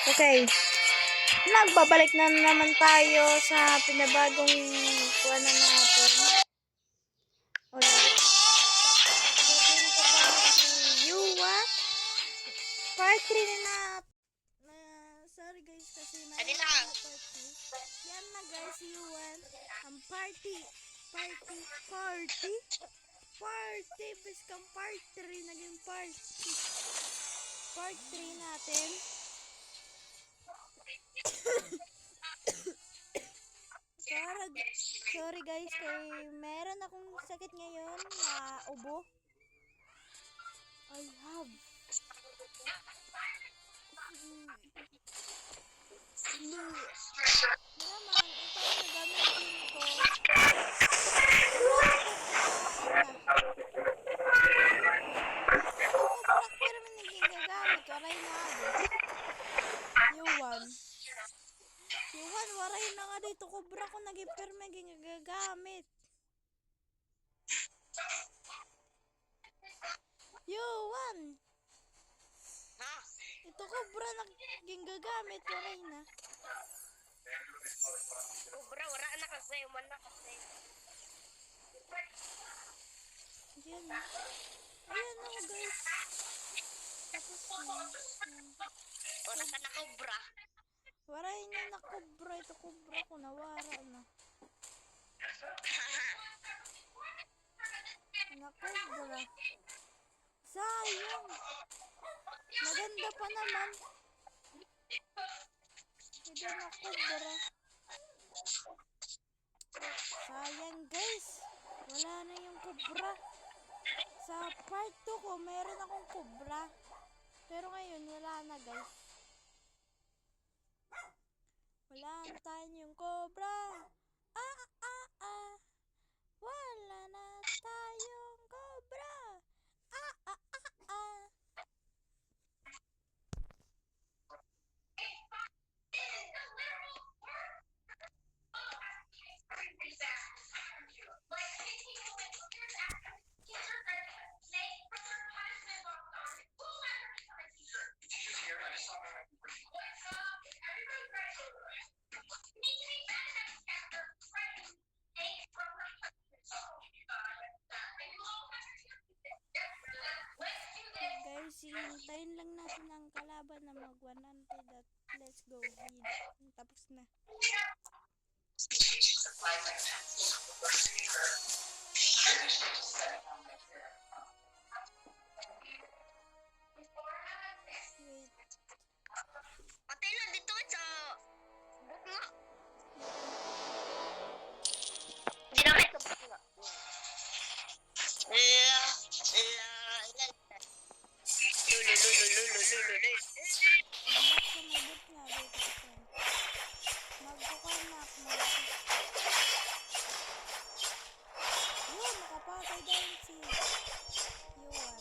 Okay, nagbabalik na naman tayo sa pinabagong kuha na natin. Alright. Sabihin ko pa si Yuwa. Part 3 na sorry guys kasi may part 3. Yan na guys, Yuwan. Ang party. Bis kang part 3 naging party. Part 3 natin. Sorry guys, kay meron akong sakit ngayon na ubo. I have flu. Naman, ito ang gamitin ko. Pero may naging gagamit. Waray na agad. Yuwan, waray na nga dito. Kubra ko nag-iper may gagamit. Yuwan! Ito kubra naging gagamit. Waray na. Kubra, wala na kasi. Uman na kasi. Yan. Ayan o guys. Tapos wala ka na kubra. Waray na na kubra. Ito kubra ko. Nawara na. Nakubra. Sayang. Maganda pa naman. Hindi nakubra. Sayang guys. Wala na yung kubra. Sa part 2 ko, meron akong kubra. Pero ngayon, wala na guys. Wala na tayong kubra. Wala na tayong kubra. Guys, hintayin lang natin ang kalaban na mag 100 at let's go. Tapos na. Wait. Patay lang dito sa bukla. Hindi naman sa bukla. Makapatay dahil si Yuwan.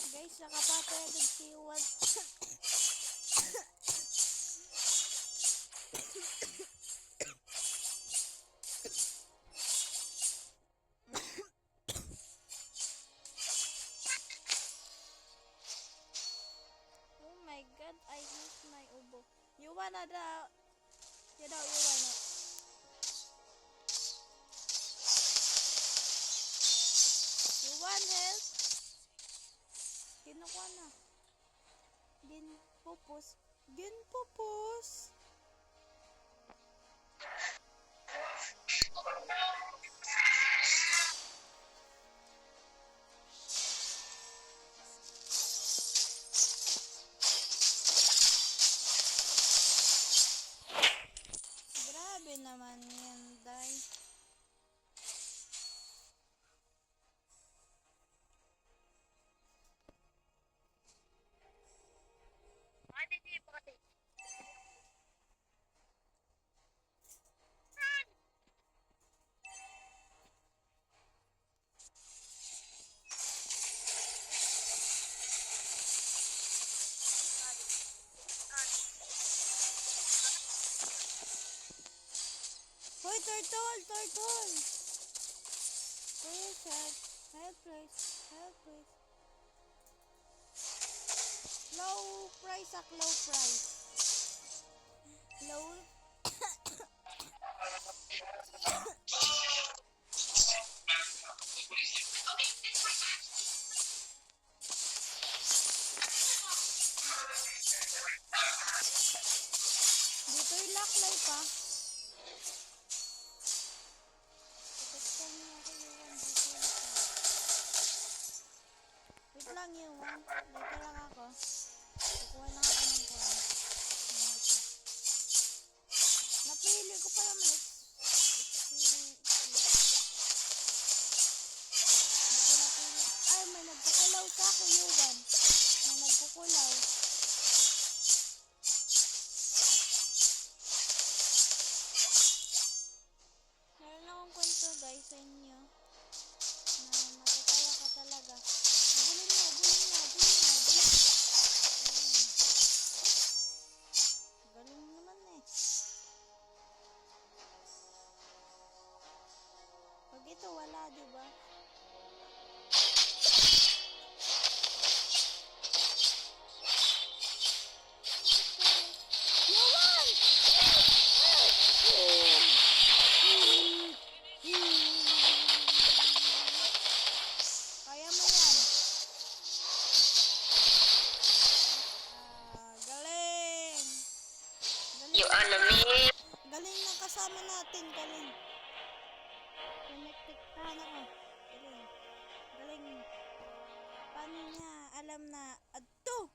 Guys, nakapatay agad si Yuwan. Oh my god, I miss my ubo. Yuwan na daw. Yuwan na. Yuwan, help. Kinukuha na. Ginpupus. Grabe naman yan, day. Hoy, turtle! Please, help please. low price ak, low price. Low. Dito yung lock light pa. Protectan niya ako yung dito yung lock light. Wait lang yung dito lang ako. Kukuha lang ako ng coin. Napili ko pa naman. Ay, may nagkukulaw sa ako, Yuan. May nagkukulaw. Meron akong kwento, guys, sa inyo. Na matatawa ka talaga. Bulin mo, bulin mo, bulin mo, bulin mo. Galing naman eh. Pag ito, wala, diba? Kaya mo yan. Galing. You enemy. Galing ng kasama natin. Galing. Connected ako. Galing. Galing. Paano niya alam na ato?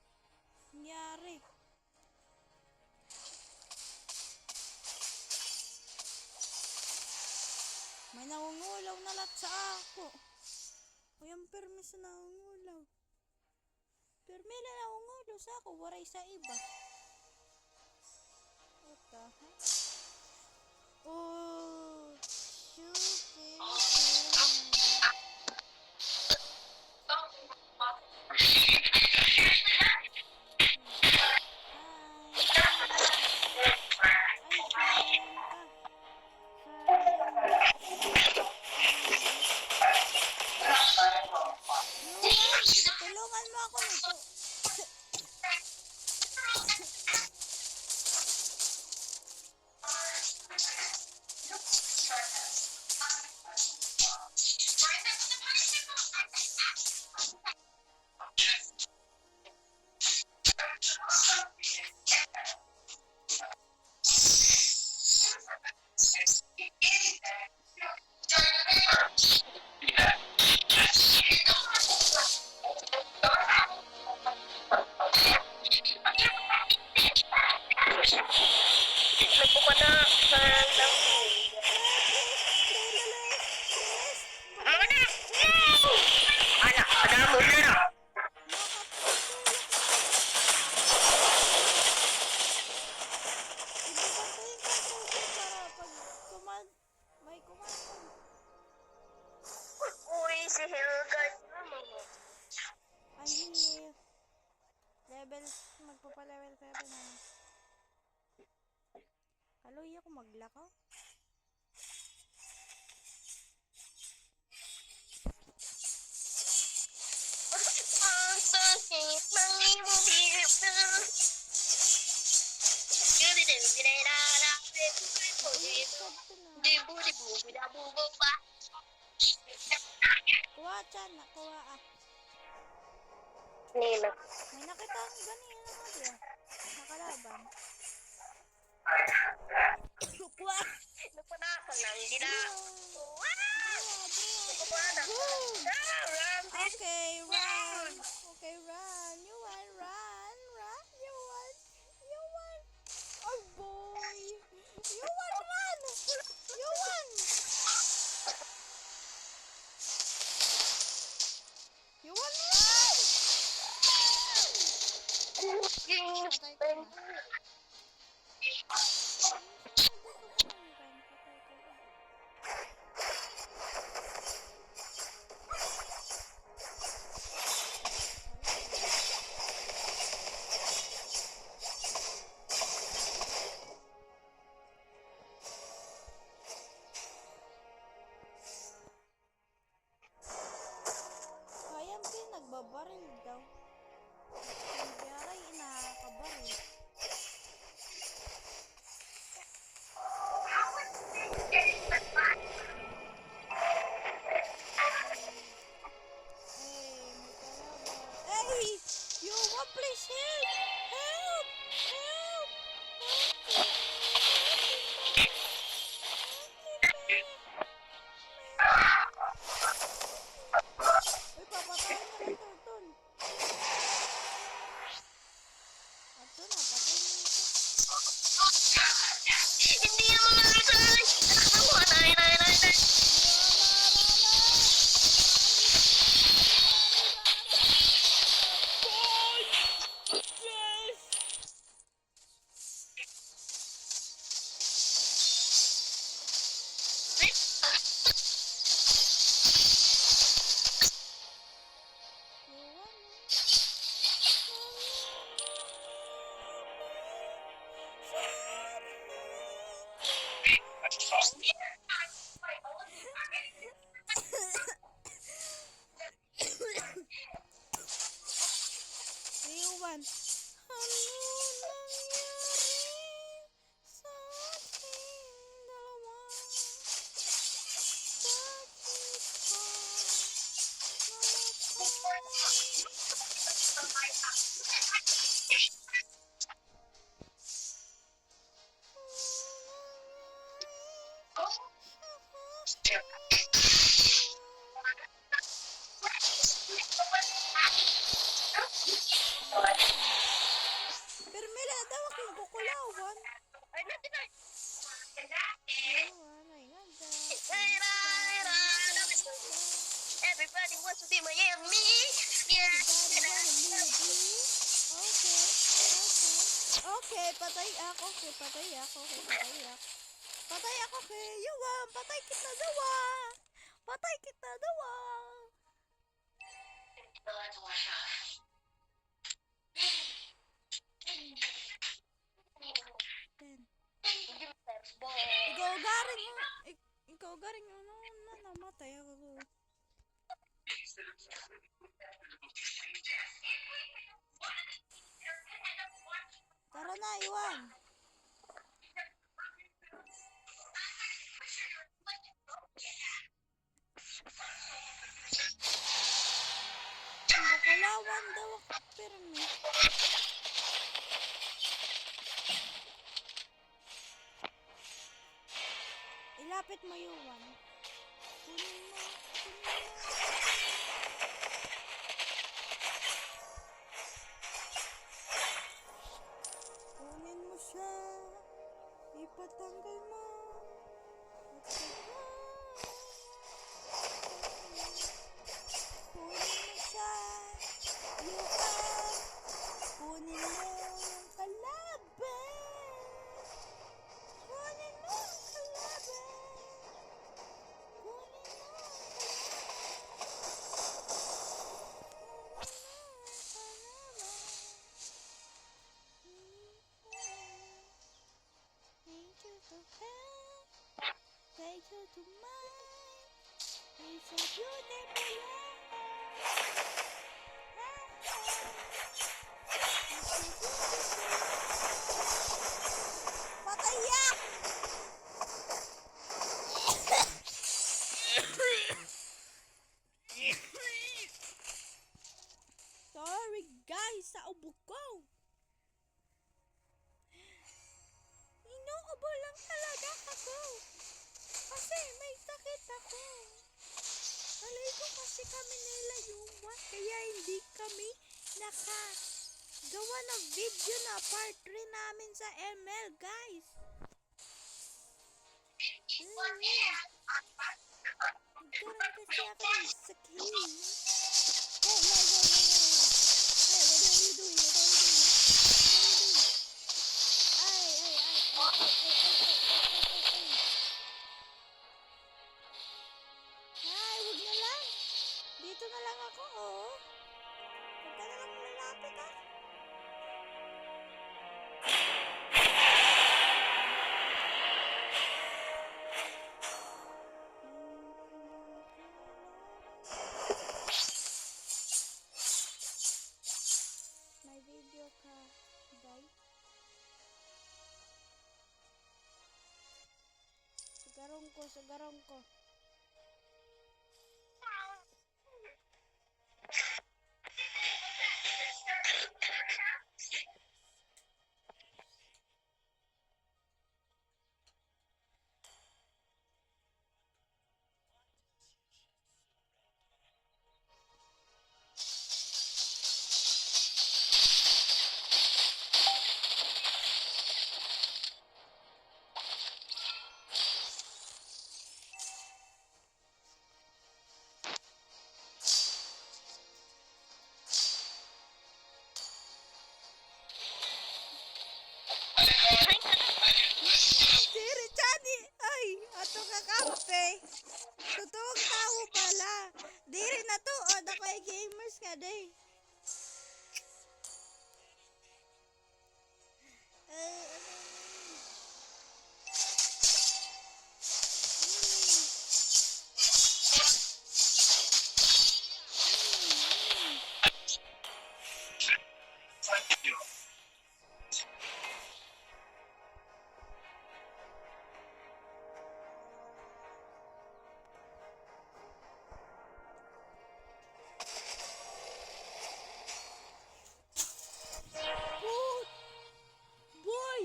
Nangyari. May nangungulaw na lahat sa ako. Uy, ang permis na nangungulaw. Permi na nangungulaw sa ako. Waray sa iba. What the heck? Oh, stupid. Tulungan mo ako nito. Nagpupa na sa lang. Ano na? Anak, ada mo na. May kumain. Uy, si Hilgard naman. Ang hindi. Level, magpapa-level 7 na. Kaloy ako maglakaw. Ang sakit ng iyong dito. Kuha chan, kuha ah. Nila. May nakita ang ganyan na nga diya. Nakalaban. Kuha. Napanakal lang, hindi na. Okay, run. Okay, run. You want run, run. You want. Oh boy. You want run. You want. You want run. Patay ko na. Kaya din nagbabaril daw. Biyaray ina. please help! Help! Help! Uy, papatayin na lang Turton. Ato na, patay na ito. Hindi yan mamatay. Nay, nay, nay, nay. Iwan. Ano nangyari sa ating dalawa? Pero mila daw akong kukulawan. Ay, natin na. Everybody wants to be Miami. Yeah. Okay, patay ako. Patay ako kay Yuwang. Patay kita dawa. Ikaw garing ano na namatay ako. Tara na, Iwan. Kukulawan daw ako, pirmi. Ilapit mo, Iwan. Kunin mo. Kunin mo siya. Ipatanggal mo. Kunin mo siya. Iwan. Kunin mo yung kalaban. Kunin mo yung kalaban. Take you to mine. It's a beautiful Patayak! Sorry guys, sa ubo ko. Inuubo lang talaga ako. Kasi may sakit ako. Alay ko kasi kami nila Yuwa. Kaya hindi kami nakagawa ng video na part 3 namin sa ML guys. Nagkaroon kasi ako ng sakit. Hey, hey, what are you doing? Ay. Ay, wag na lang. Dito na lang ako, oh. Huwag ka na lang malapit, ah. May video ka, day. Sugarong ko. kakampi. Totoong tao pala. Di rin na to. O, ako ay gamers nga, day. Boy!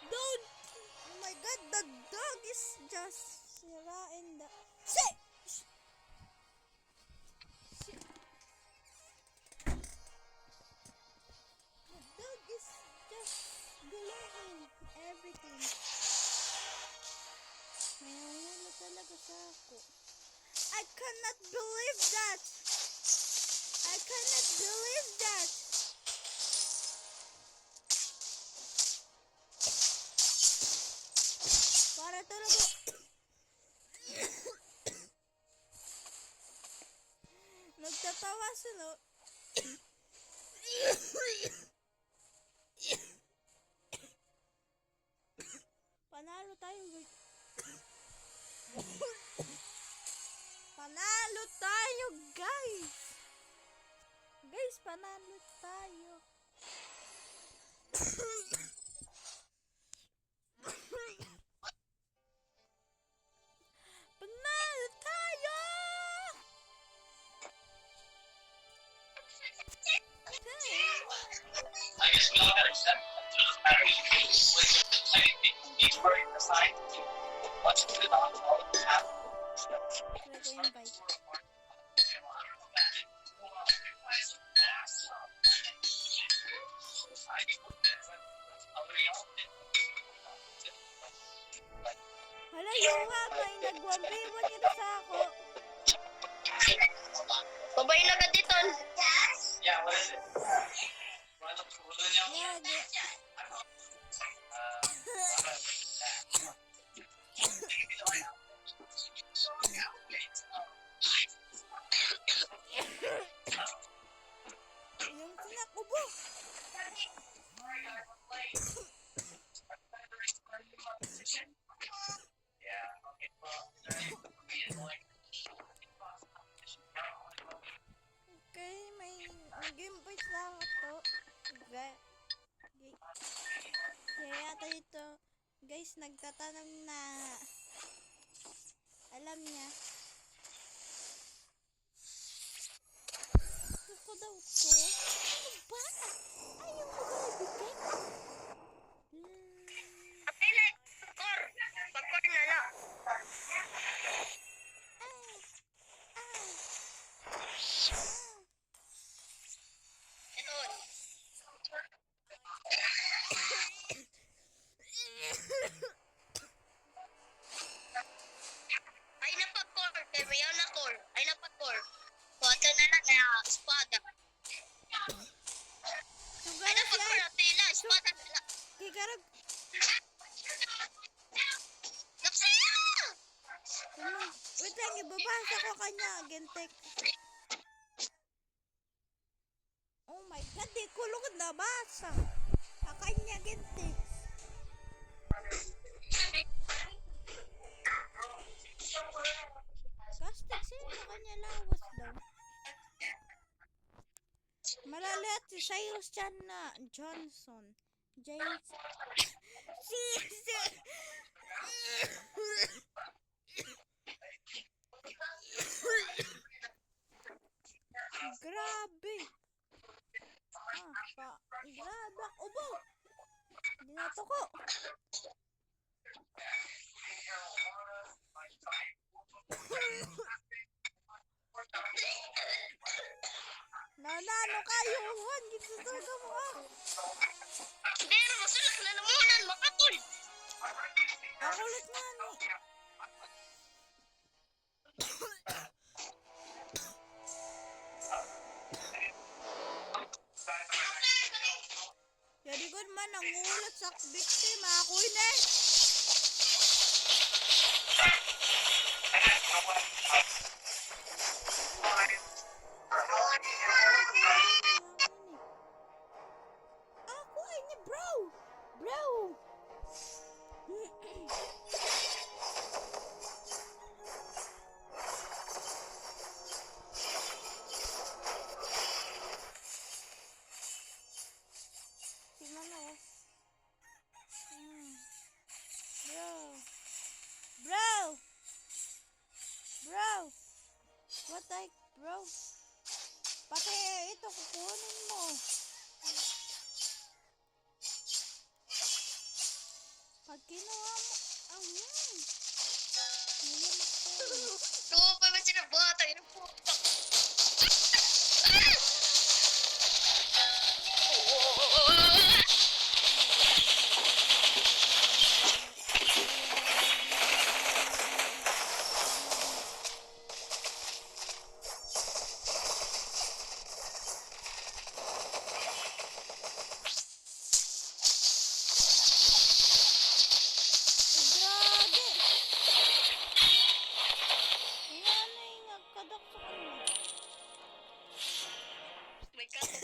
Don't! Oh my god, the dog is just sirain the... Shit! The dog is just guluhin everything. May nangyayari talaga sa ako. I cannot believe that! I cannot believe that! Para talaga... Nagtatawa sila. Panalo tayo, guys. Panalo tayo, guys. Guys, panalo tayo. Panalo tayo! I guess we all gotta accept that. It doesn't matter. You can switch anything. Each part of the side. What's good on all of this happen? Invite. Hala, yung nga, may nag-1v1 yun sa ako. Babay na ka dito. Yeah, what is it? Yeah, yung sinakubo. Okay, may gameplay lang ito. Kaya yata ito, guys, nagtatanong na alam niya. Gusto ko daw to. Ano ba? Ayaw ko ba ibigay? Apay na, pagkor. Pagkor na lang. Ito. Ay na pagkor. Kaya mayaw na kor. Ay na pagkor. Kuwata na lang na espada. Ay na pagkor. Tila, espada na lang. Kikarag. Napsaya! Wait lang, ibabasa ko kanya. Gentek. Oh my god, di ko lugod nabasa. Akanya gentek. Gastik siya sa kanya lawas daw. Malalit si Cyrus Johnson. James. Grabe. Grabe ang ubo. Dinato ko. Nanalo kayo. Juan, gitsusuga mo ah. Pero masulak na namunan, makatol. Ako ulit nga ni. Yadi ko man ang ulat sa biktima. Ako yun eh. Ako ay ni bro! Bro! Tingnan mo. Bro. Bro! Bro! What the heck, bro? Pati ito, kukunin mo. Pag kinuha mo, ngayon ako. Tuwa pa ba sila bata? Yun po. Grabe! Ayan na yung nagkadak sa kanila. May kato.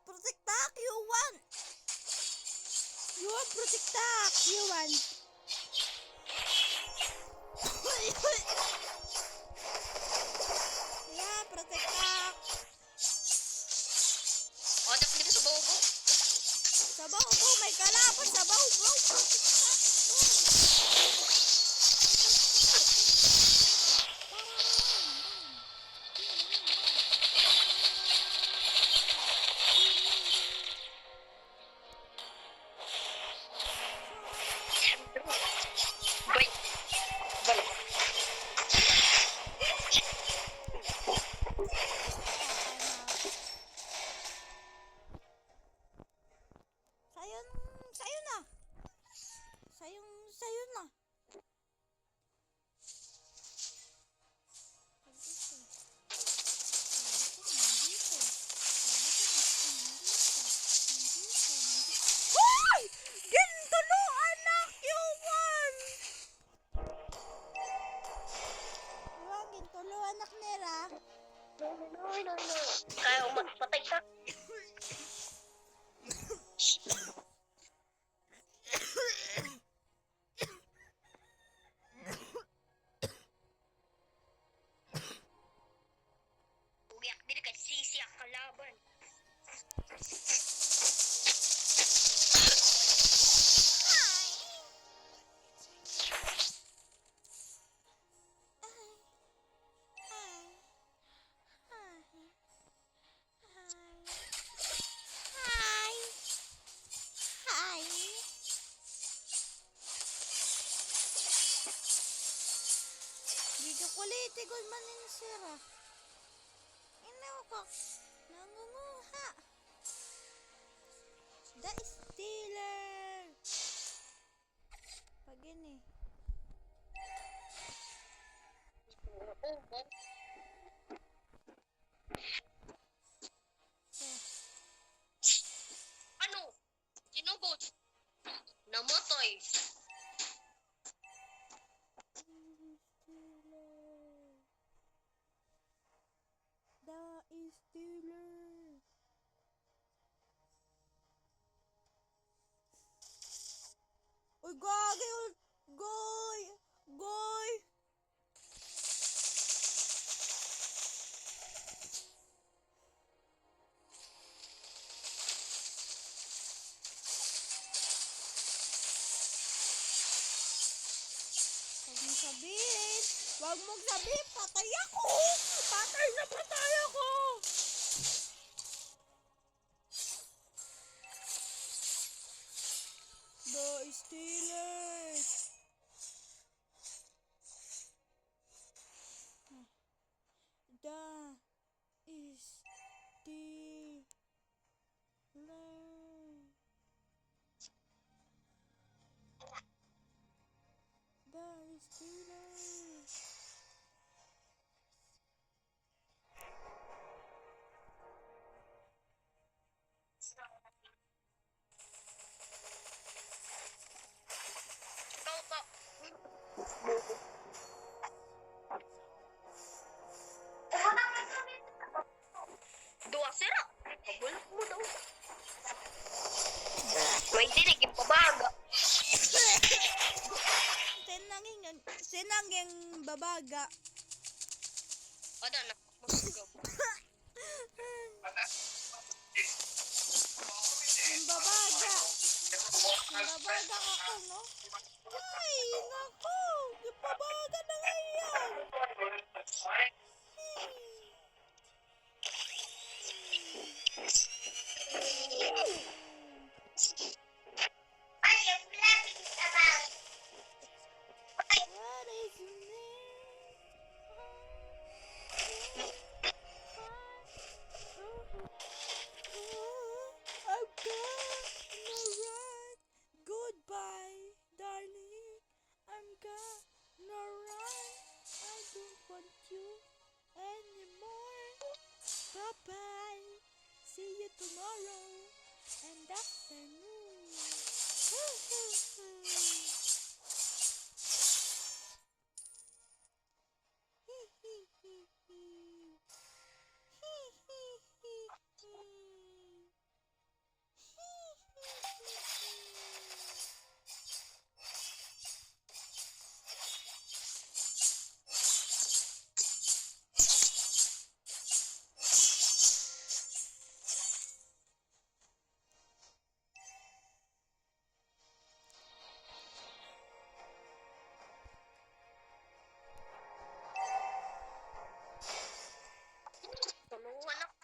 Protekta, Q1! Q1, protekta, Q1! Ayan, protekta! O, dapat dito sa bobo. Sabaw po, may kalaban, sabaw bro! Protekta! Bay. Balik. Sayo na! Sayo na! Hoy! Gintulo anak Q1! Gintulo anak nera. No. Kaya magpatay ka. Uyak din ka sisi ang kalaban. Hi. Dito kuliti ko manin sira. Inaw ko. Nangunguha. The Stealer. Pag ini. Ano? Sinugod. Namatay. The Stealer. Uy, gagi! Goy! Goy! Huwag mong sabihin, patay ako! Patay na patay ako! The Steelers! The Steelers! The Steelers! babaga. Ada na. Mag-go. Ang babaga. Ang babaga ako, no? Ay, naku! Yung babaga na ngayon! What is your name? I'm gonna run. Goodbye, darling. I'm gonna run. I don't want you anymore. Bye-bye. See you tomorrow and afternoon. Tulungan ako.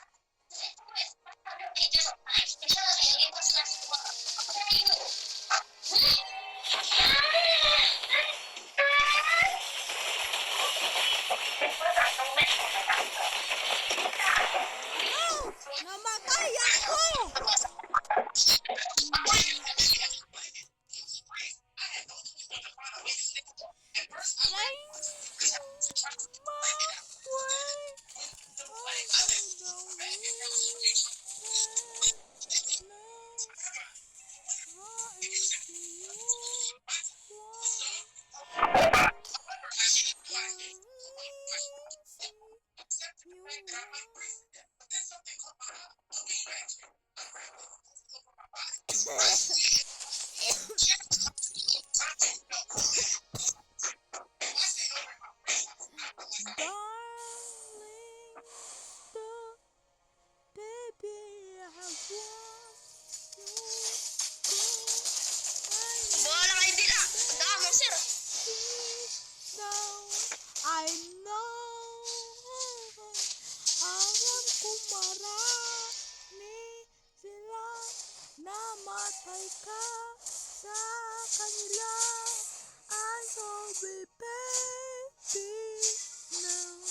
No! Namatay ako! Bahala kayo dila. Tandaan mo, sir. I know. Alam ko marami sila namatay ka sa kanila. I so be baby now.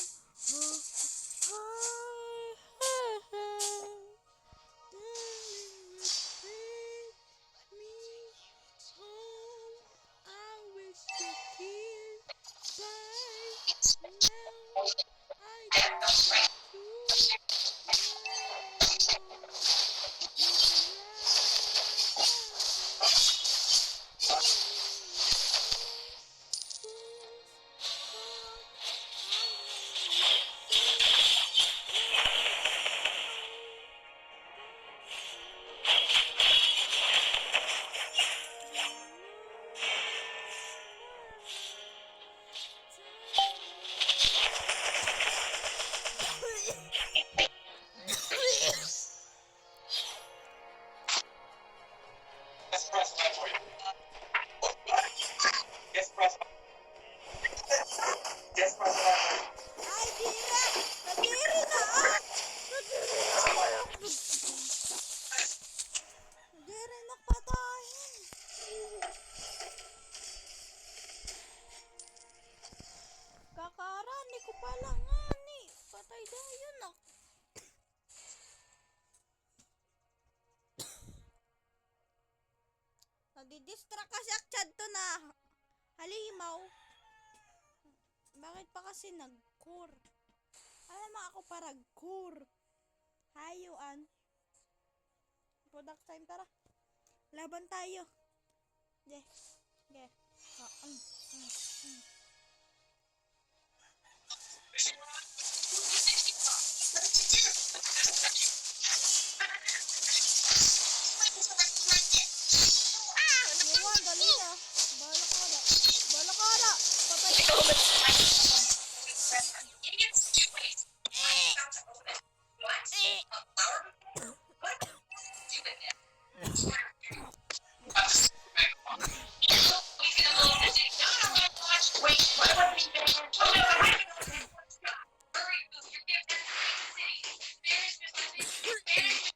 Ay, Dira! Nadiri na ah! Nadiri na! Nadiri na patayin! Kakarani ko pala nga ni. Patay daw yun ah. Nadidistract kasi aksyad to na halimaw. Bakit pa kasi nag-core? Alam mo ako parag-core. Hayuan. Product time, tara. Laban tayo. Yeah. Yeah. Yawan, dali na. Balakara. Balakara. Patay. Wait, what would we do? Oh no, I have to go. Hurry, Boo, you're getting back to the city. There's Mr. City. There's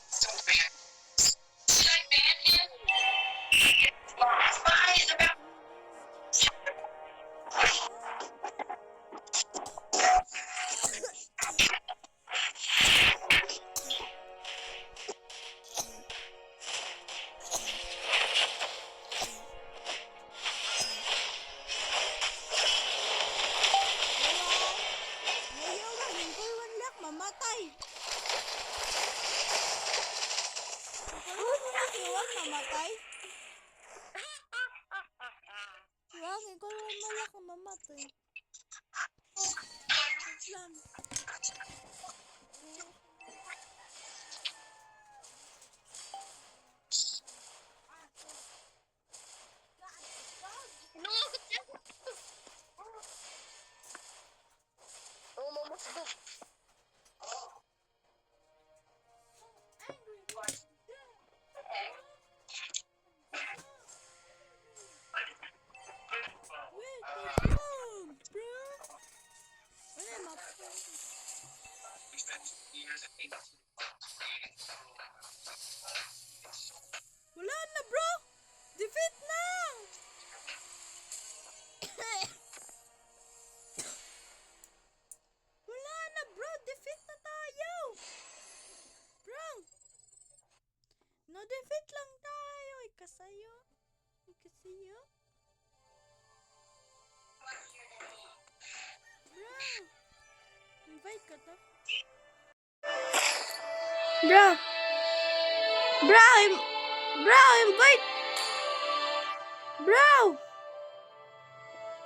so bad. Should I ban him? Spy is about. Ayaw lang, yung kulwan lak, mamatay. Yung kulwan mo na mamatay. Wag, yung kulwan mo lak, mamatay. Lang. Nangagat siya. Oo, mamasdok. Wait, what's wrong, bro? Wala, mapapay. We spent years at 18. Wala na, bro! Defeat na! Wala na, bro! Defeat na tayo! Bro! No-defeat lang tayo! Ikasayo! Ikasayo! Bro! Invite ka to? Bro! Bro! Bro! Invite! Bro!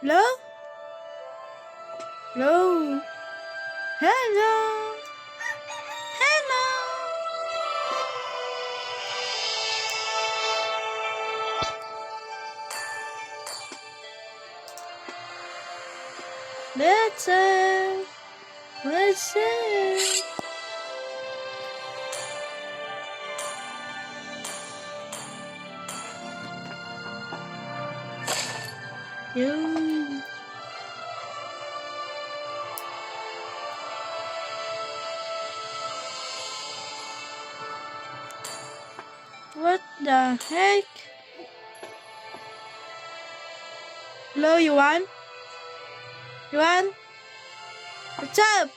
Hello? Hello? Hello? Hello? Let's say, let's say. You. What the heck? Hello, Yuan? Yuan? What's up?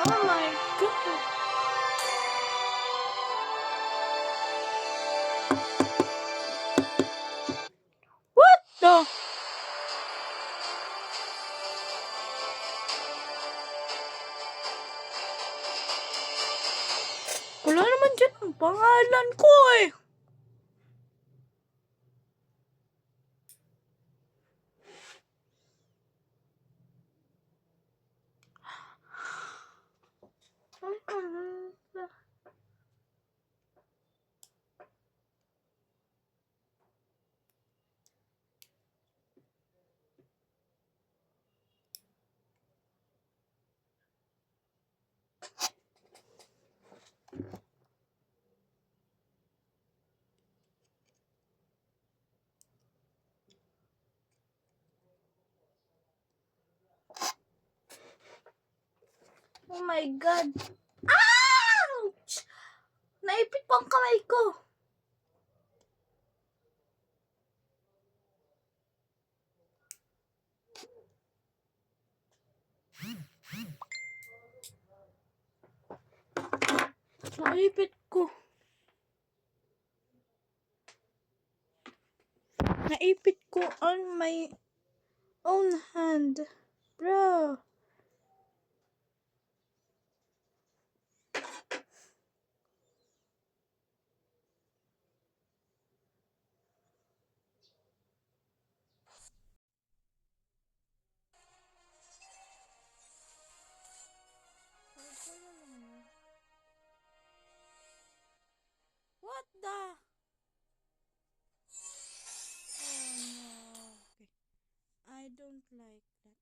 Oh my god. What the? Wala naman dyan ang pangalan ko eh. Oh my god. Ouch! Naipit pa ang kamay ko. Naipit ko. Naipit ko on my own hand. Bro. don't like that.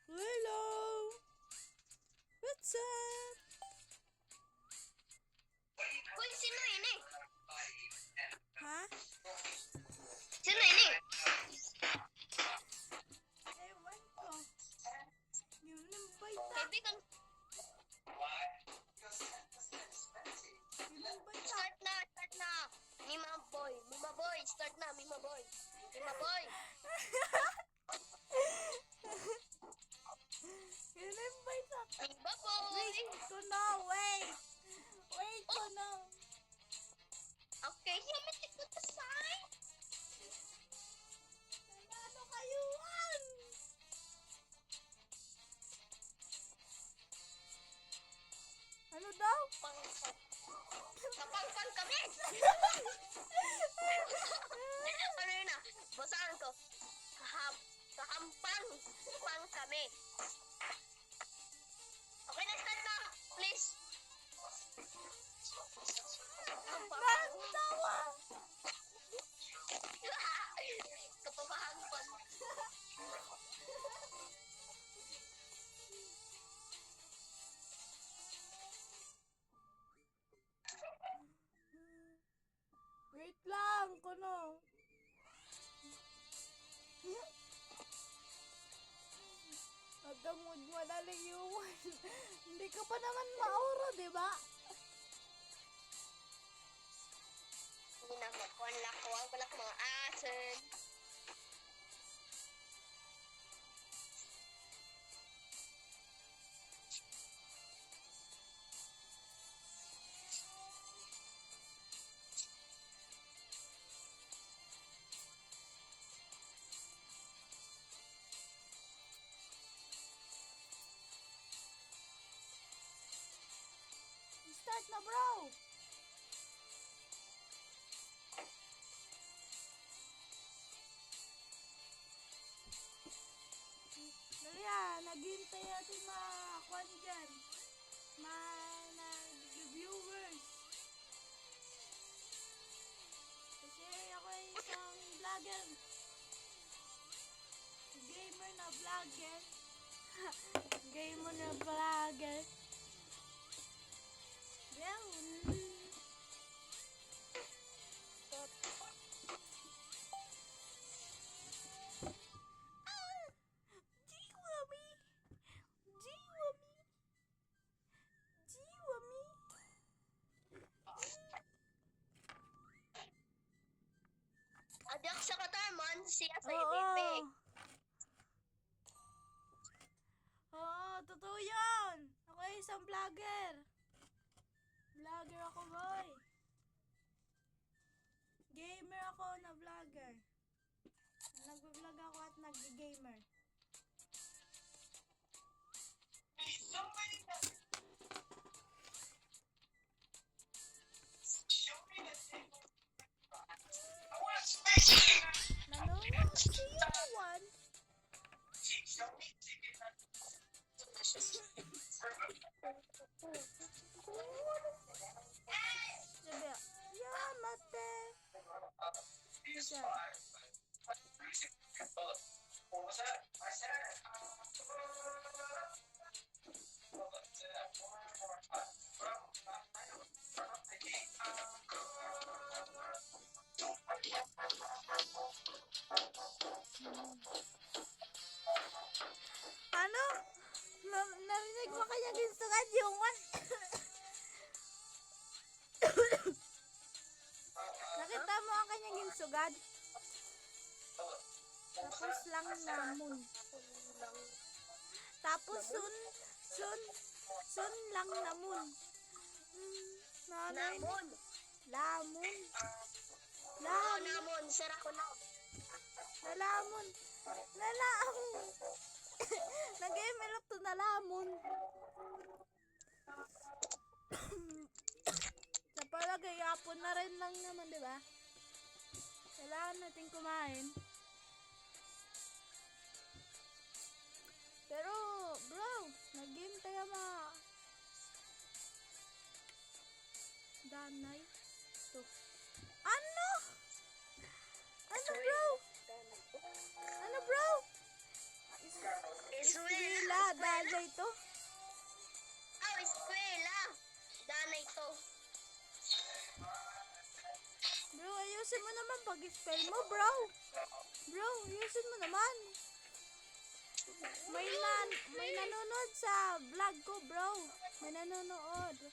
Hello. What's up? Uy, sino ini? Ha? Sino ini? Ewan ko. Yung invite na. Kaibigan, Yung invite na. start na, start na. Mima boy, start na, Mima boy. Mima boy. Yung invite na. Mima boy. Wait ko na, wait. Wait ko na. Okay, yamitik ko to sign. Ano kayuan? Ano daw? Kapangpang kami. Ano yun ah? Basahan ko. Kahampang pang kami. Okay na, start na. Please. Nantawa! Kapapahangpan. Wait lang, kuno. Nagkamod mo dali iwan. Hindi ka pa naman mauro, di ba? Hindi na makuha lakwang balak mga asin. Start na, bro! Dali naghintay natin mga kwan dyan. Viewers. Kasi ako ay isang vlogger. Gamer na vlogger. Gamer na vlogger. Yeah. Jiwami. Adak sa katarman siya sa Oo. IBP. Oo, totoo yun. Ako ay isang vlogger. Vlogger ako, boy. Gamer ako na vlogger. Nag-vlog ako at nag-gamer. Nanonood si Yuan. Sabi, Yamate. Isa. Ano? Narinig mo kanya ginsugan yung one? Nakita mo ang kanyang ginsugad? Tapos lang namon. Tapos sun lang namon. Nanay. Namon. Lamon. Oo, namon. Sira ko na. Nalamon. Nalamon. Nag-ML to nalamon. Sa palagay, hapon na rin lang naman, di ba? Kailangan natin kumain. danay to. Ano? Ano bro? Ano bro? Eskwela, danay to? Oh, eskwela. Danay to. Bro, ayusin mo naman pag-spell mo, bro. Bro, ayusin mo naman. May nanonood sa vlog ko, bro. May nanonood.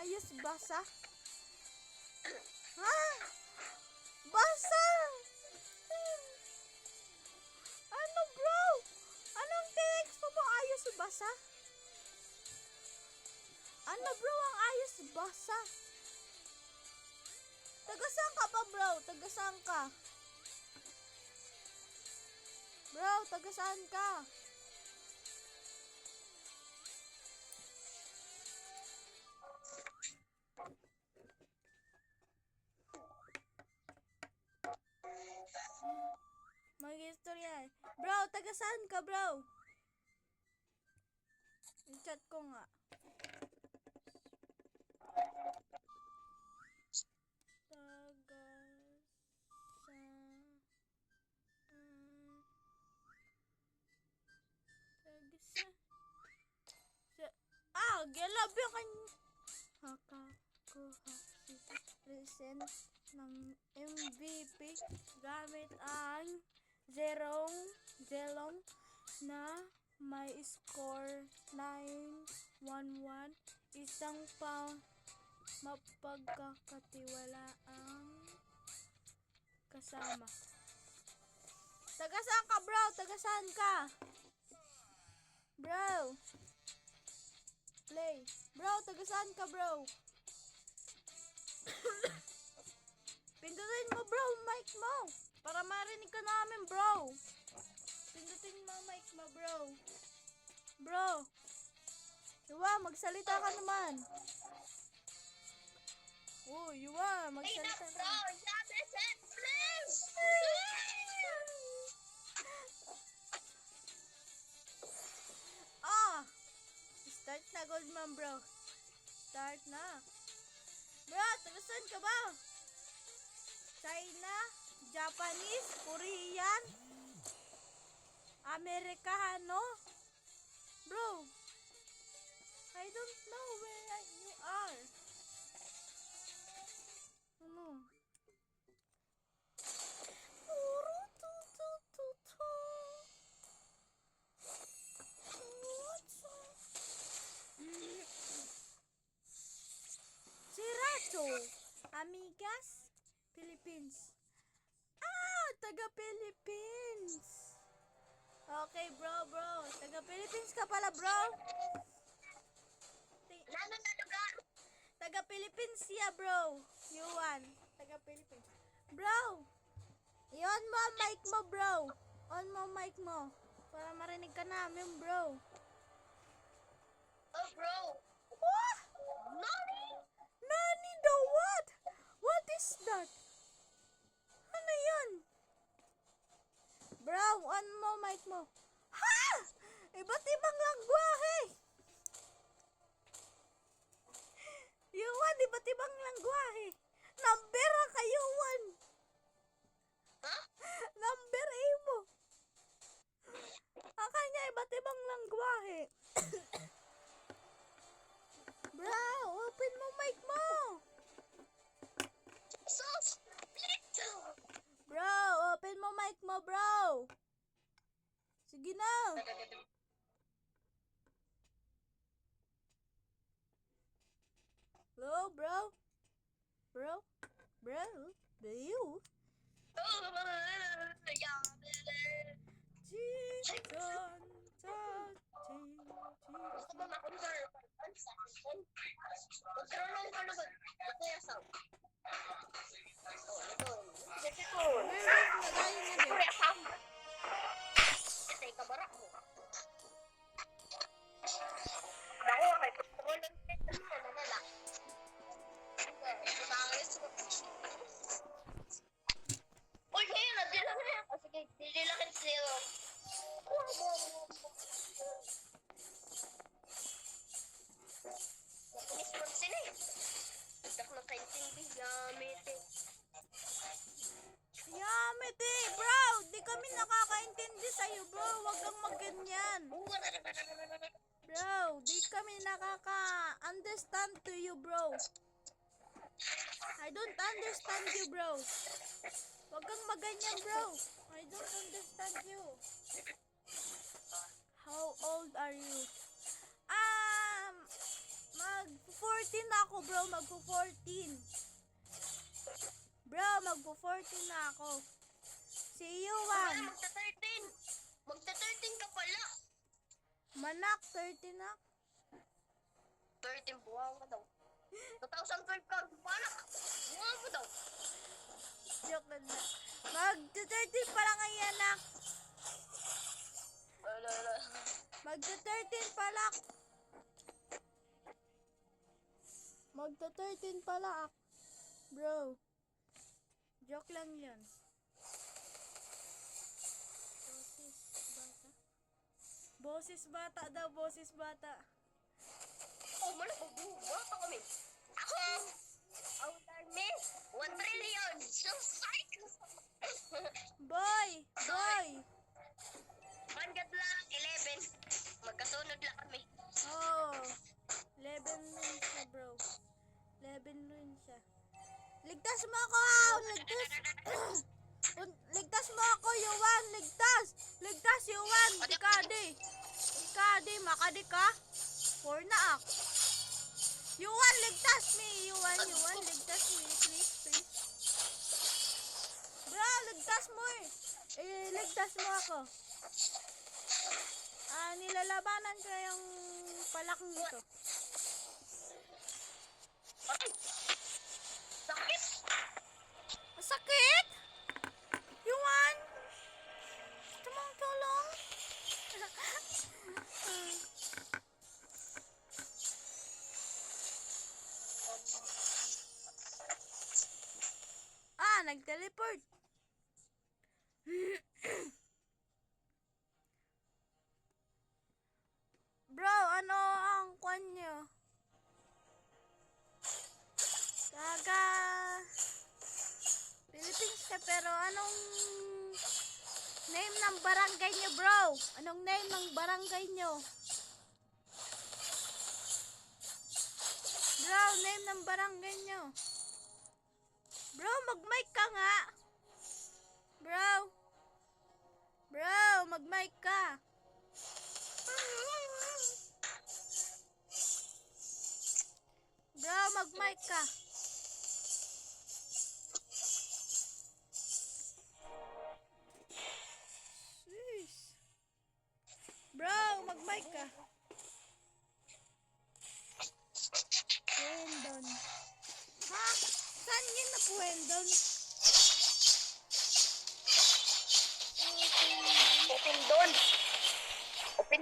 Ayos basa. Ha? Basa! Ano, bro? Anong text mo ayos basa? Ano, bro, ang ayos basa? Tagasaan ka pa, bro? Tagasaan ka? Bro, tagasaan ka? Mag-istorya. Bro, tagasaan ka, bro? I-chat ko nga. Gelab yung kanya. Hakakuha si present ng MVP gamit ang zelong na may score 911. Isang mapagkakatiwalaang kasama. Tagasaan ka, bro? Tagasaan ka? Bro. Play. Bro, tagasaan ka, bro? Pindutin mo, bro, mic mo. Para marinig ka namin, bro. Pindutin mo mic mo, bro. Bro. Yuwa, magsalita ka naman. Oh, Yuwa, magsalita ka. Bro, please. Start na, Goldman, bro. Start na. Bro, tagasan ka ba? China, Japanese, Korean, Amerikano. Bro, I don't know where you are. Ano? Siracho, Amigas, Philippines. Taga Philippines. Okay, bro. Taga Philippines ka pala, bro. Lalo na lugar. Taga Philippines siya, bro. Yuan. Taga Philippines. Bro, i-on mo ang mic mo, bro. On mo ang mic mo. Para marinig ka namin, bro. Oh, bro. What? Nani? Nani the what? What is that? Ano yun? Bro, on mo mic mo. Ha? Iba't ibang langwahe. Yuan, iba't ibang langwahe. Number ka, Yuan. Huh? Number A mo. Ang kanya iba't ibang langwahe. Bro, open mo mic mo. So split. Bro, open mo mic mo, bro. Sige na. Hello, bro. Bro. You. Gusto mo ma-confirm? Magkaroon ng ano ba? Ito yung sound. Ito yung kabarak mo. Ako, may control ng pito mo. Nadala. Uy, ngayon, nadila na yan. Sige, dililakin zero. wag kang magganyan. Bro, di kami nakaka-understand to you, bro. I don't understand you, bro. Wag kang maganyan, bro. I don't understand you. How old are you? Mag-14 na ako, bro. Mag-14. Bro, mag-14 na ako. See you, Wala, one. magta-13. Magta-13 ka pala. Manak, 30 na. 13, buha mo daw. 2012 ka, panak. Buha mo daw. Joke lang na. Mag-13 pa lang ngayon, anak. Wala. Magta-13 pala. Magta-13 pala. Bro. Joke lang yun. Boses bata daw, boses bata. Oh, malas, magbuha pa kami. Ako, ang dami. 1 trillion. So, psych. Boy! Boy! Manggad lang, 11. Magkasunod lang kami. Oh. 11 rin siya, bro. 11 rin siya. Ligtas mo ako, ligtas. Ligtas mo ako, Yuan. Ligtas. Ligtas, Yuan. Ikadi. Ikadi, makadi ka. 4 na ak. Yuan, ligtas me. Yuan, ligtas me. Please. Bro, ligtas mo eh. Ligtas mo ako. Nilalabanan ko yung palaking ito. Ay, sakit. Sakit? Yuan? Tumang tulong? Nag-teleport. Bro, ano ang kwan nyo? Taga Philippines ka, pero anong name ng barangay nyo, bro? Anong name ng barangay nyo? Bro, name ng barangay nyo. Bro, mag-mic ka nga. Bro, mag-mic ka. Bro, mag-mic ka. Jeez. Bro, mag-mic ka. Puwendon. Ha? Saan yun na Puwendon? Open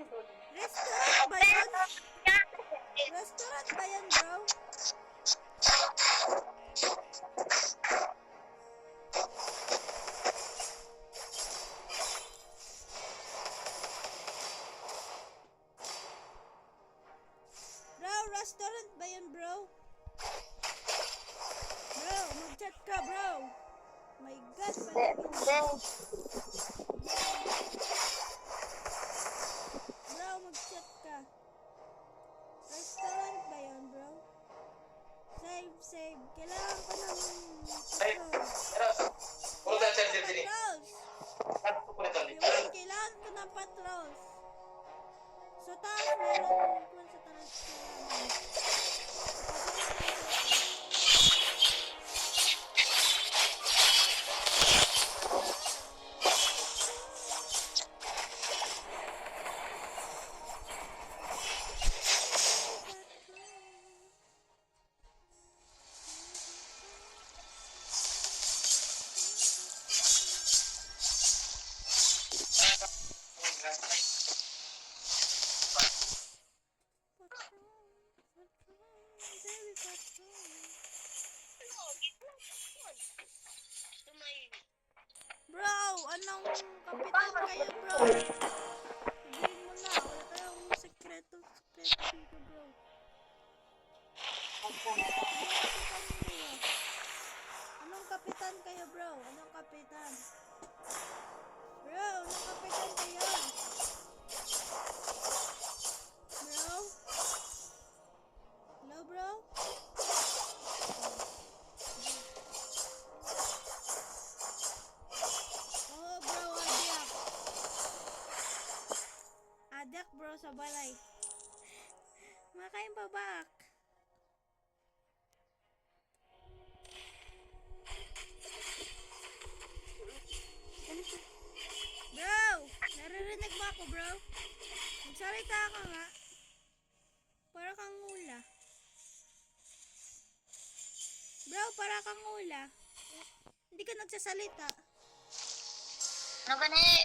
doon. Restaurant ba yun? Restaurant ba yan, bro? Bro, restaurant ba yan, bro? Bro, mag-chat ka, bro. My God, bro, mag-chat ka. Restaurant ba yan, bro? Save. Kailangan ko ng patrols. Yung kailangan ko ng patrols. Sa taas, meron ko sa taas. Patrol. sa balay. Makain pa bak. Bro! Naririnig mo ako, bro? Magsalita ka nga. Para kang hula. Bro, para kang hula. Hindi ka nagsasalita. Ano ba na eh?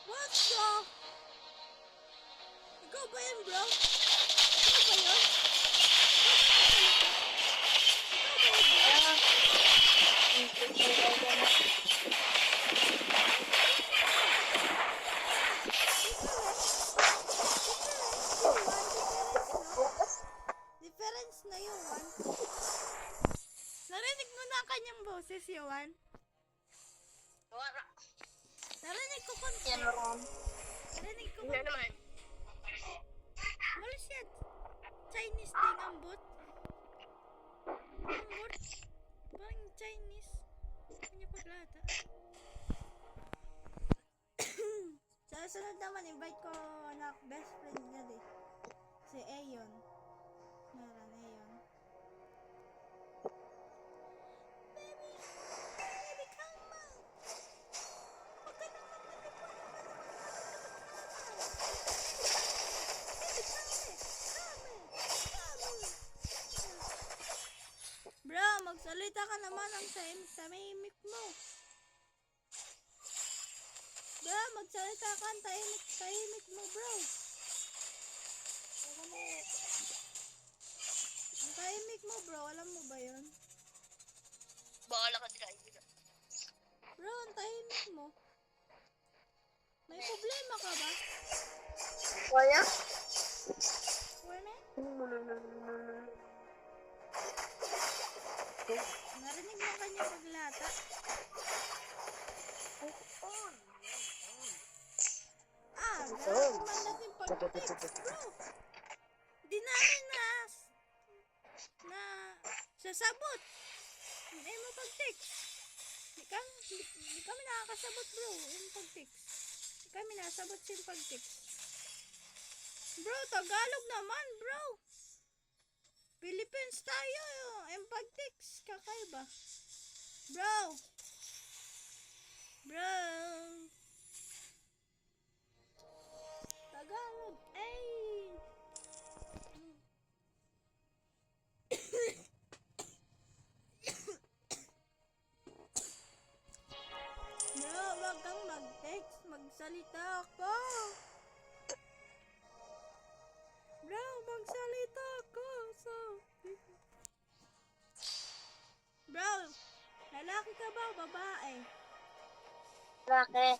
What the? Ikaw ba yun, bro? Ikaw ba yun? Difference na yun. Narinig mo na ang kanyang boses, Yohan? Wala. Narinig ko konti. Yan ron. Narinig ko Ano konti. naman? Malis yan. Chinese din ang bot. Ang bot. Parang Chinese. Kanya paglata. Sa sunod naman, invite ko na best friend niya din. Si Ayon. Meron, Ayon. Baby! Baby, come on! Huwag ka naman Bro, magsalita ka naman ang tahimik mo. Bro, magsalita ka ang tahimik mo, bro. Ang tahimik mo, bro. Alam mo ba yun? Bahala ka dila. Bro, ang tahimik mo. May problema ka ba? Wala? Wala? Narinig mo kanya paglata? Gano'n man natin pag-text, bro. Di namin na sasabot. Hindi mo pag-text. Di kami nakakasabot, bro, yung pag-text. Di kami nakasabot yung pag-text. Bro, Tagalog naman, bro. Philippines tayo, yung pag-text. Kakaiba. Bro. Bro. Tagalog, ay. Bro, wag kang mag-text. Magsalita ako. Bro, magsalita ako. Bro, lalaki ka ba o babae? Bakit?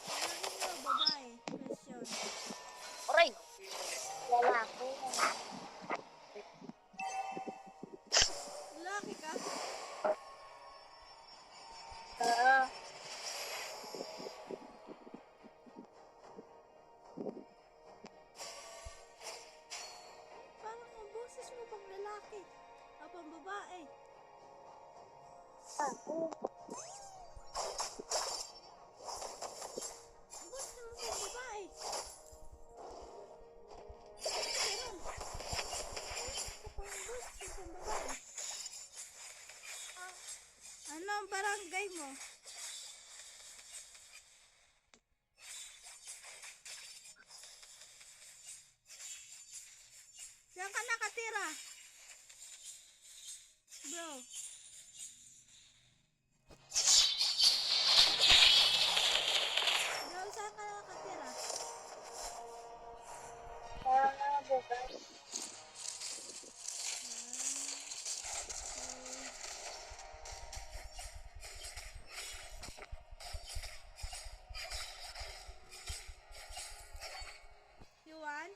Lalaki ka o babae? Question. Aray! Wala ko. Lalaki ka? Parang ang boses mo pang lalaki. O pang babae. Ako. Ang boses mo pang babae. Meron. Kapag ang boses mo pang babae. Ano ang barangay mo? Saan ka nakatira? Bro. Bro, saan ka nakatira? Bukas. Yuan?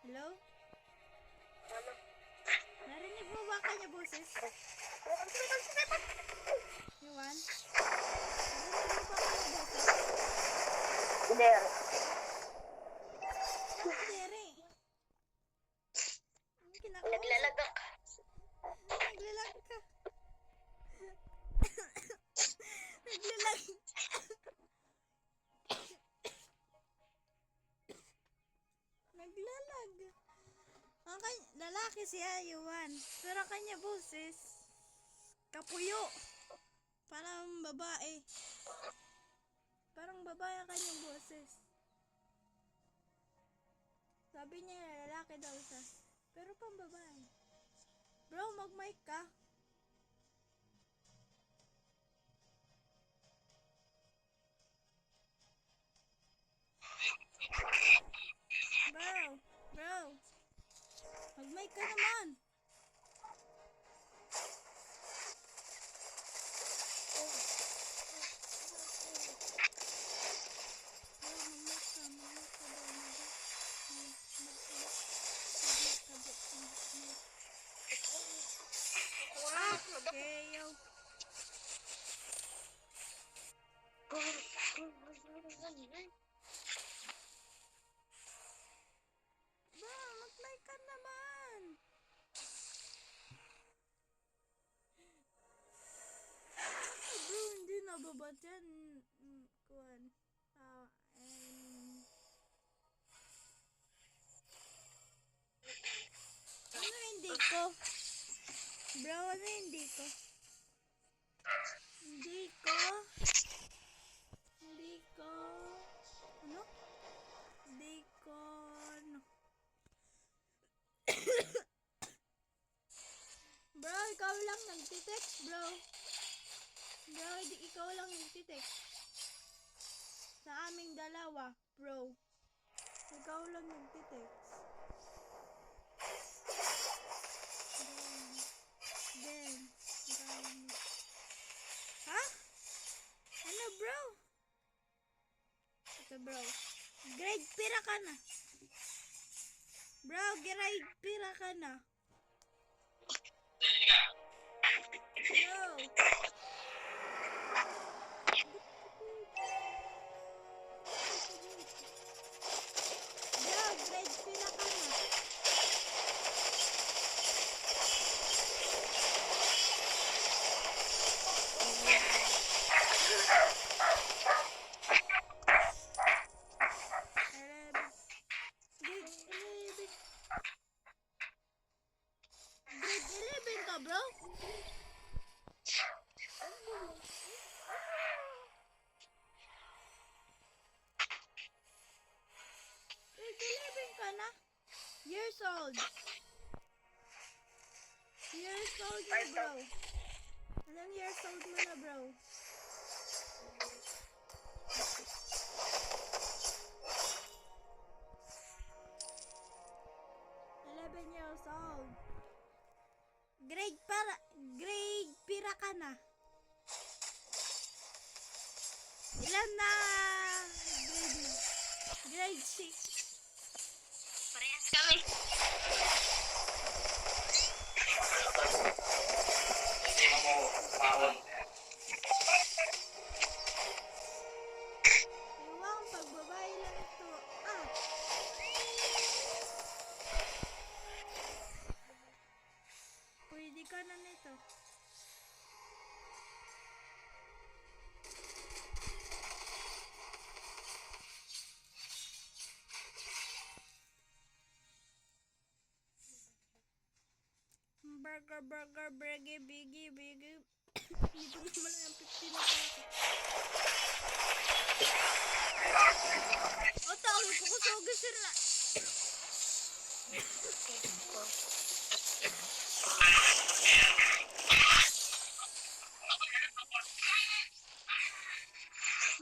Hello? Narinig mo ba kanya boses? Yuan? Narinig mo ba kanya boses? Hindi. Bakit Jerry? Naglalagak. Naglalag ka. Naglalag. Lalaki siya, Yuan. Pero ang kanya boses, kapuyo. Parang babae. Parang babae ang kanyang boses. Sabi niya lalaki daw siya. Pero pang babae. Bro, mag-mic ka. Bro. Mag-mic ka naman. Okay, yo. Bro, mag-mic ka naman. Bro, hindi nababat yan. Kuwan. Ano hindi ko? Bro, ano hindi ko? Hindi ko. Ano? Hindi ko. Ano? Bro, ikaw lang nagtitext, bro. Bro, ikaw lang nagtitext. Sa aming dalawa, bro. Ikaw lang nagtitext. Then, ha? Ano, bro? Ito, bro. Grade pira ka na. Bro, grade pira ka na. Bro. Bro, grade pira ka na. Grade 11 ka, bro? Grade 11 ka na? Years old. Years old na, bro. Ilang years old mo na, bro? Years old. Grade pira ka na. Ilan na grade mo? Grade 6. Parehas kami. Iwang pagbabae lang ito. Pwede ka na nito. Burger, biggie. Hindi ko naman lang 15 na peso. O, tawag ko kusugo sila.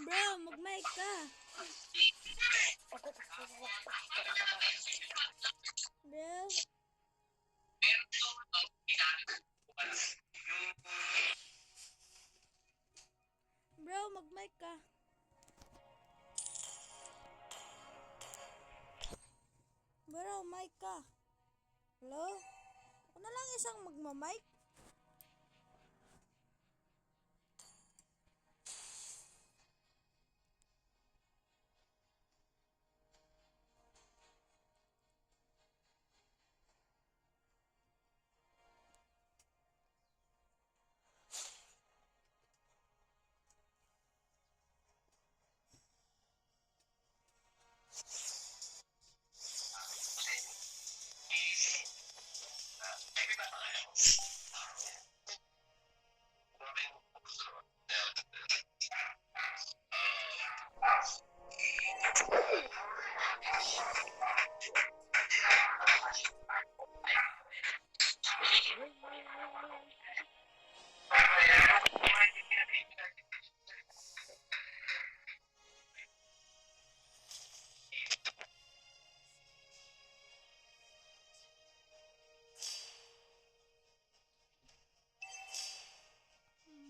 Bro, mag-mic ka. Bro. Bro, mag-mic ka. Bro, mic ka. Hello? Ako na lang isang magma-mic.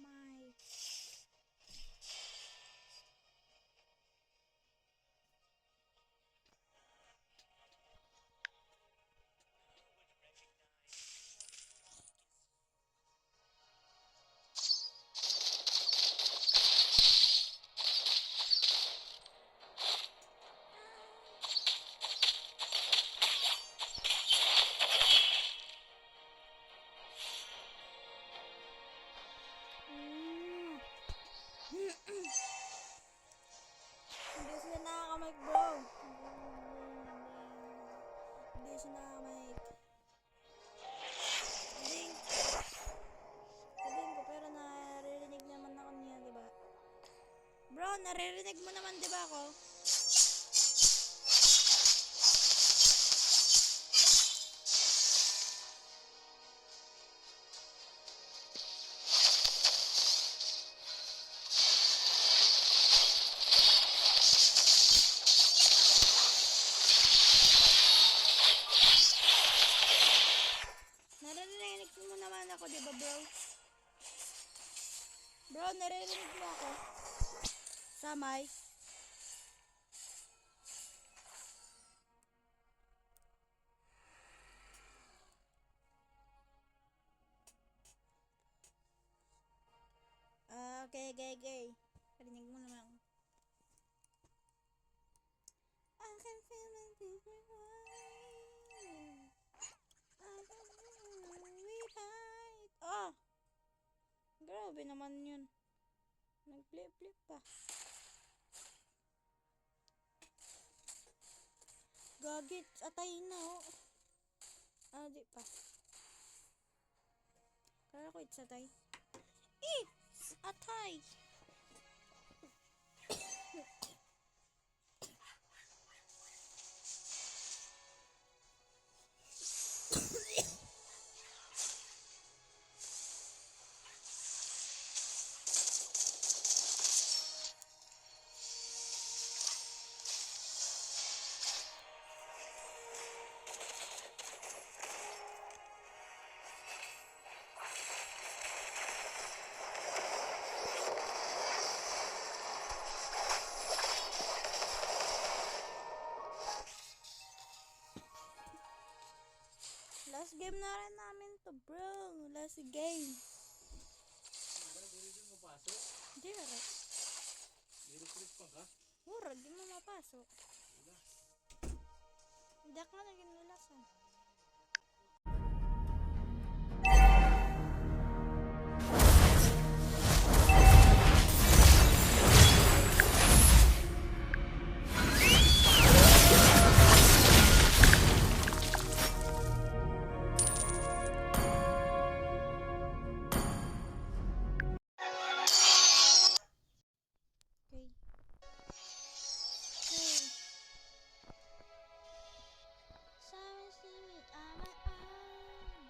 My. Mm. Hindi sila nakaka-mic, bro. Hindi sila nakaka-mic. Sabihin ko, pero naririnig naman ako niya, diba? Bro, naririnig mo naman, diba ako? Naririnig mo naman ako, diba, bro? Bro, naririnig mo ako? Samay? Okay, okay. Parinig mo naman. I can feel it different way. I can feel it right. Oh! Grabe naman yun. Nag-flip-flip pa. Gagit, atay na oh. Ah, di pa. Kala ko it's atay. It's atay! Last game na rin namin to, bro. Last game. Hindi na rin. Mura, di mo mapasok. Hindi ka na ginulasan. Okay. Okay. Sorry, spirit, I'm an arm.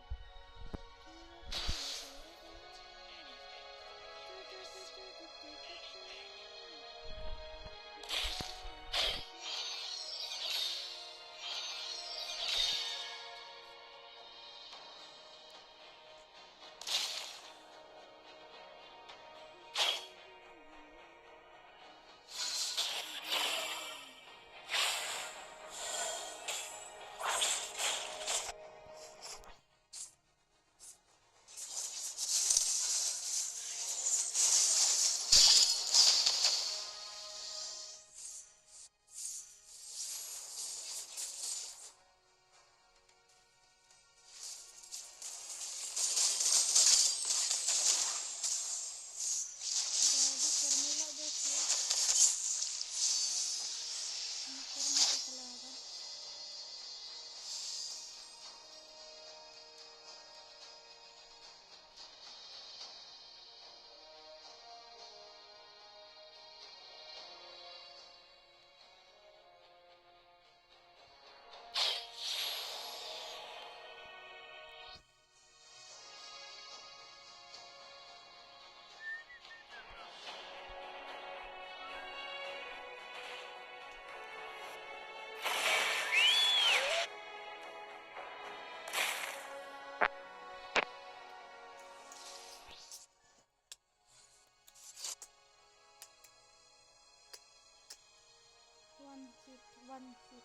one hit.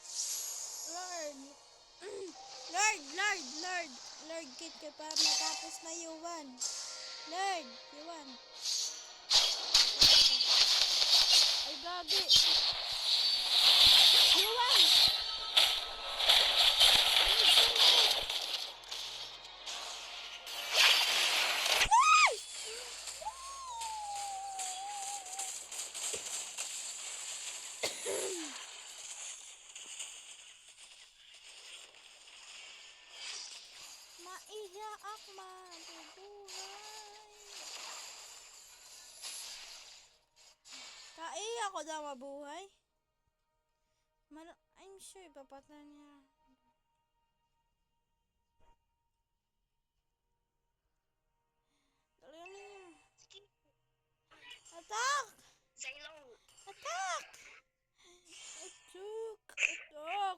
Sorry. Lord. Lord, kid ka pa matapos na Yuan. Lord, Yuan. Ay, gagi. Yuan! Maiya ak mabubuhay. Kaiya ako daw mabuhay. I'm sure ipapatay niya. Dali niya. Attack! Sailong. Attack! Attack!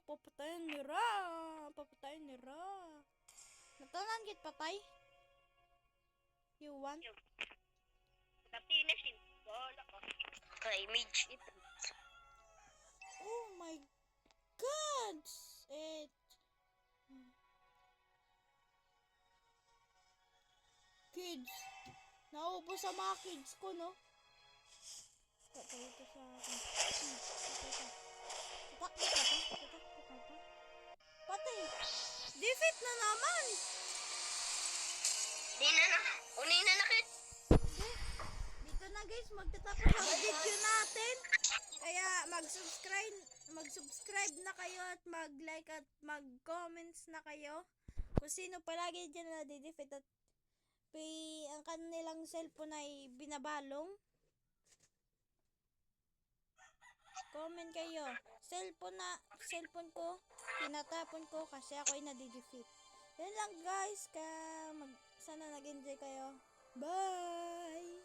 Papatayin ni Ra! Papatayin ni Ra! Natanan kit patay? You want? Na-finish yun. Wala ka. Ka-image it. Oh my God! Kids! Naubos sa mga kids ko, no? Patay ito sa akin. Patay ka pa? Patay! Defeat na naman! Unay na nakit. Dito na guys, magtatapos ang video natin. Kaya mag-subscribe na kayo at mag-like at mag-comments na kayo. Kung sino palagi dyan na di-defeat at ang kanilang cellphone ay binabalong. Comment kayo. Cellphone ko, tinatapon ko kasi ako ay nadi-defeat. Yan lang guys, sana nag-enjoy kayo. Bye!